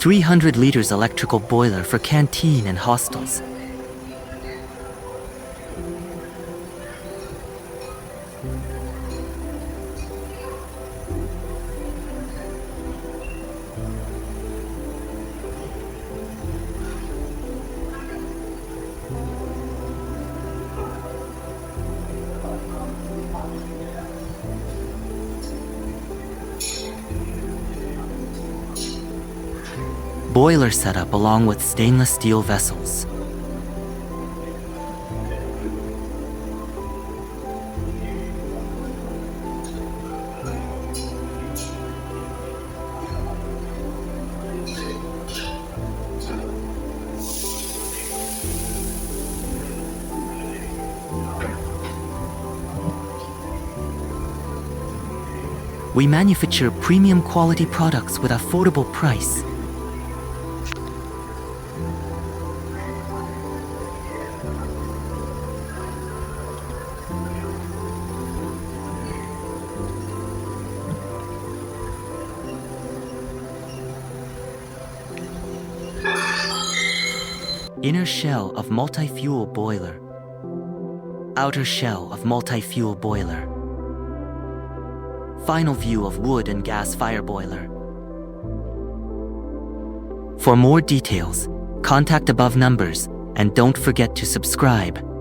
300 liters electrical boiler for Cateen and hostels. Boiler setup along with stainless steel vessels. We manufacture premium quality products with affordable price. Inner shell of multi-fuel boiler. Outer shell of multi-fuel boiler. Final view of wood and gas fire boiler. For more details, contact above numbers and don't forget to subscribe.